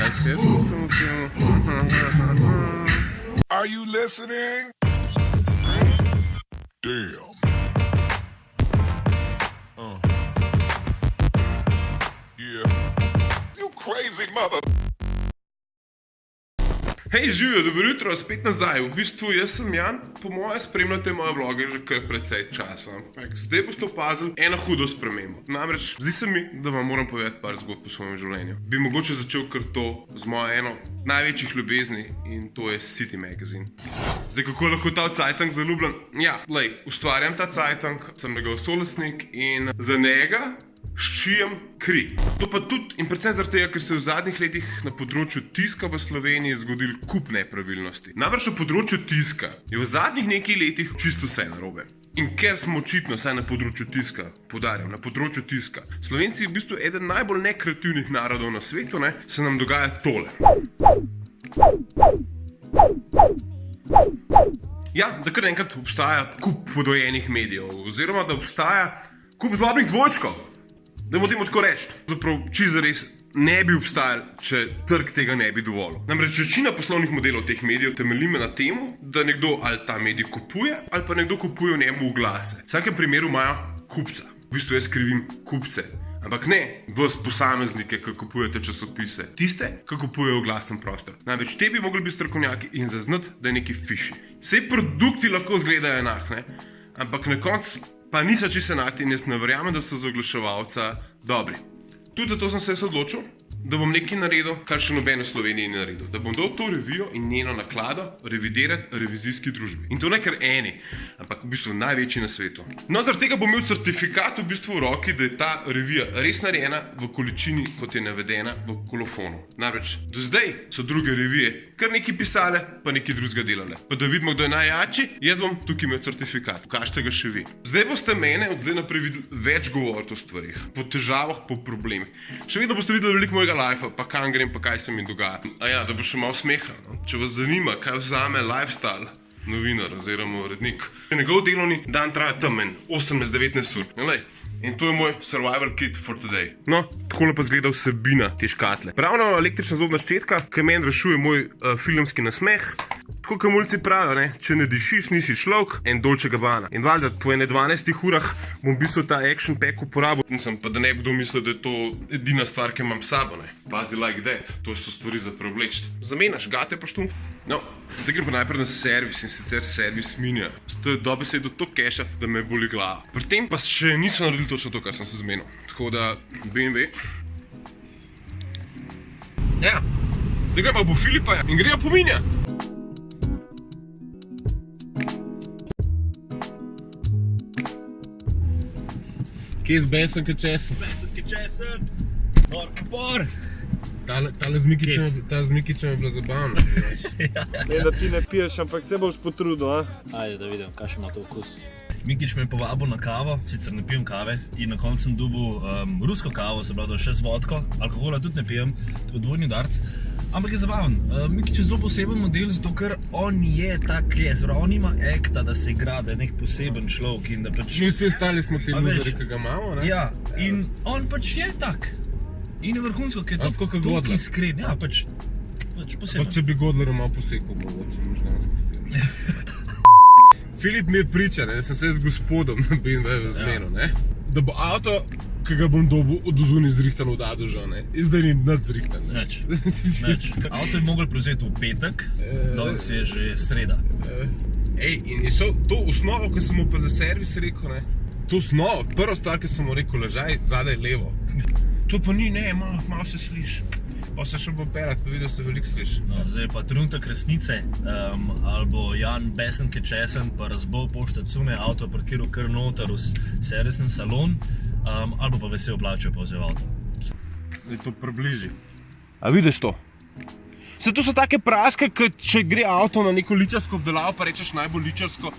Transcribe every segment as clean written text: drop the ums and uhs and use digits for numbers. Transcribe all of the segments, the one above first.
Kaj si jaz mislim o tem? Are you listening? Damn. Yeah. You crazy mother. Hej, živijo, dobro jutro, spet nazaj. V bistvu, jaz sem Jan, po moje spremljate moje vloge že kar precej časa. Zdaj boste opazili eno hudo spremembo. Namreč, zdi se mi, da vam moram povedati par zgodb po svojem življenju. Bi mogoče začel kar to z mojo eno največjih ljubezni in to je City Magazine. Zdaj, kako lahko ta cajtank zaljubljen? Ja, lej, ustvarjam ta cajtank, sem njegov solastnik in za njega ščijem kri. To pa tudi in predvsem zaradi tega, ker se je v zadnjih letih na področju tiska v Sloveniji zgodil kup nepravilnosti. Namreč na področju tiska je v zadnjih nekaj letih čisto vse narobe. In ker smo očitno, saj na področju tiska, poudarjam, na področju tiska, Slovenci v bistvu eden najbolj nekreativnih narodov na svetu, ne, se nam dogaja tole. Ja, da kar enkrat obstaja kup podojenih medijev, oziroma da obstaja kup zlobnih dvojčkov. Da bomo tako reči, zaprav čisto res ne bi obstajali, če trg tega ne bi dovolil. Namreč večina poslovnih modelov teh medijev temelji na tem, da nekdo ali ta medij kupuje, ali pa nekdo kupuje v njemu oglase. V vsakem primeru imajo kupca. V bistvu jaz krivim kupce. Ampak ne vas posameznike, ki kupujete časopise. Tiste, ki kupujejo oglasen prostor. Namreč te bi mogli biti strokovnjaki in zaznati, da je neki fiši. Vse produkti lahko izgledajo enak, ne? Ampak na koncu pa niso čisto enaki in jaz ne verjamem, da so za oglaševalca dobri. Tudi zato sem se odločil, da bom nekaj naredil, kar še noben v Sloveniji ni naredil. Da bom dal to revijo in njeno naklado revidirati revizijski družbi. In to ne kar eni, ampak v bistvu največji na svetu. No, zaradi tega bom imel certifikat v bistvu v roki, da je ta revija res narejena v količini, kot je navedena v kolofonu. Namreč, do zdaj so druge revije kar nekaj pisale, pa nekaj drugega delale. Pa da vidimo, kdo je najjači, jaz bom tukaj imel certifikat. Pokažite ga še vi. Zdaj boste mene od zdaj naprej videli več govoriti o stvarih, po težavah, po problemih. Še vedno boste videli veliko mojega life, pa kam grem, pa kaj se mi dogaja. A ja, da bo še malo smeha. No? Če vas zanima, kaj vzame lifestyle novinar oziroma urednik. Njegov delovni dan traja tam 18-19 ur. Lej. In to je moj survival kit for today. No, takole pa zgleda vsebina te škatle. Ravno električna zobna ščetka, ki meni rešuje moj filmski nasmeh. Tako kot mulci pravijo, ne? Če ne dišiš, nisi človek, en Dolce Gabbana. In valjda, po 12 urah bom v bistvu ta action pack uporabil. Nisem pa, da ne bi kdo mislil, da je to edina stvar, ki imam s sabo, ne. Pazi like that, to so stvari za preobleči. Zamenjaš gate pa štumf. No, zdaj grem pa najprej na servis in sicer servis Minija. To je dobesedno to keša, da me boli glava. Pri tem pa še niso naredili točno to, kar sem se zmenil. Tako da, BMW. Ja, zdaj grem pa po Filipa in grejo po Minija. Kje je besen kot česen? Besen kot česen, por. Tale z Mikičem je bila zabavna. Ne, da ti ne piješ, ampak se boš potrudil, a? Ajde, da vidim, kaj še ima to okus. Mikič me je povabil na kavo, sicer ne pijem kave, in na koncu sem dobil rusko kavo, se pravi, še z vodko, alkohola tudi ne pijem, tako dvojni darc. Ampak je zabaven. Mikič je zelo poseben model, zato ker on je tak je, se pravi, on ima ekta, da se igra, da je nek poseben človek in da pač... Mi vsi ostali smo te luzeri, ki ga imamo, ne? Ja, in on pač je tak. In je vrhunsko, ker je toliko iskren. Ja, pač poseben. Pa če bi Godler malo posekal, mogoče možgansko stilo. Filip mi je priča, ne, da sem se z gospodom na BMW zmenil, ne, da bo avto, ki ga bom dobil od zunaj zrihtan od A do Ž, ne, in zdaj ni nič zrihtan. Nič. Avto je mogel prevzeti v petek, danes je že sreda. Ej, in je šel to osnovo, ko sem mu pa za servis rekel, ne, to osnovo, prva stvar, ki sem mu rekel, ležaj zadaj levo. To pa ni, ne, malo se sliš. Pa se še bo perat, pa videl se veliko sliš. No, zdaj pa trenutek resnice, ali bo Jan besen kot česen, pa razbol pošte cune, avto parkiral kar noter v servisni salon, ali pa vesel plačal pa vzel avto. Da je to približi. A vidiš to? Se to so take praske, kot če gre avto na neko ličarsko obdelavo, pa rečeš najbolj ličarsko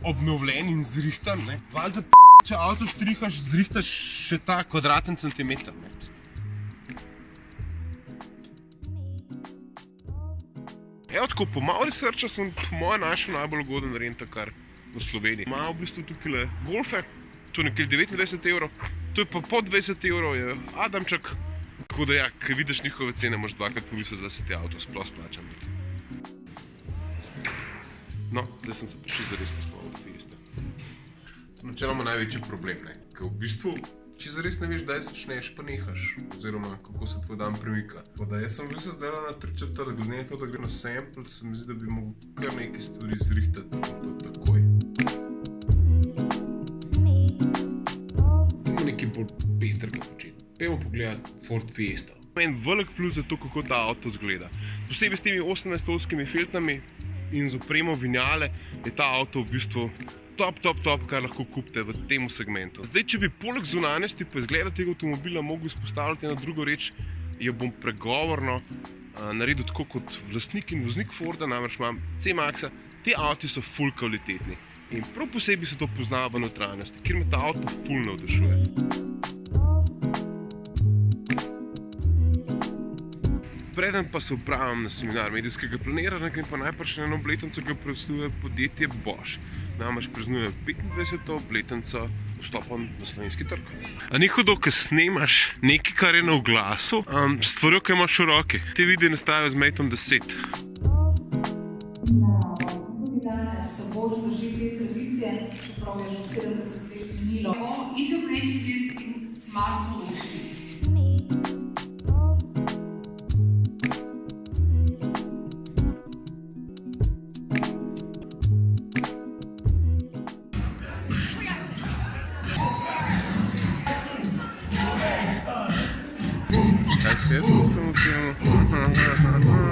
obnovljen in zrihtan, ne? Valjda če avto štrihaš, zrihtaš še ta kvadraten centimeter, ne? Evo tako, po malo researcha sem po moje našel najbolj ugoden rentakar v Sloveniji. Imajo v bistvu tukaj golfe, to je nekaj 29 €, to je pa po 20 €, je Adamček. Tako da ja, ko vidiš njihove cene, moraš dvakrat pomisliti, da se ti avto sploh splača imeti. No, zdaj sem se prišli zares posloval od Fiesta. To je načeloma največji problem, ne? Ker v bistvu, če zares ne veš, kdaj začneš, pa nehaš, oziroma kako se tvoj dan premika. Tako da jaz sem bil se zdaj na 3/4, glede na to, da gre na sample, se mi zdi, da bi mogel kar nekaj stvari zrihtati takoj. Temo nekaj bolj pestrega početi. Pejmo pogledati Ford Fiesta. En velik plus za to, kako ta avto izgleda. Posebej s temi 18-ovskimi feltnami in z opremo vinjale je ta avto v bistvu top, kar lahko kupite v tem segmentu. Zdaj, če bi poleg zunanjosti pa izgleda tega avtomobila mogel izpostavljati na drugo reč, jo bom pregovorno naredil tako kot lastnik in voznik Forda, namreč imam C-Maxa, ti avti so ful kvalitetni in prav posebej se to pozna v notranjosti, kjer me ta avto ful navdušuje. Preden pa se upravim na seminar medijskega planiranja, grem pa najprej na eno obletnico, ki jo praznuje podjetje Bosch. Namreč praznuje 25. obletnico vstopa na slovenski trg. A ni hudo, ko snemaš nekaj, kar je na oglasu, stvarjo, ki imaš v roki. Te videe nastajajo z Mateom 10. Tudi danes se Bosch drži te tradicije, čeprav je že 70 let minilo. Integrated this in smart solution. Kaj se jaz mislim o tem?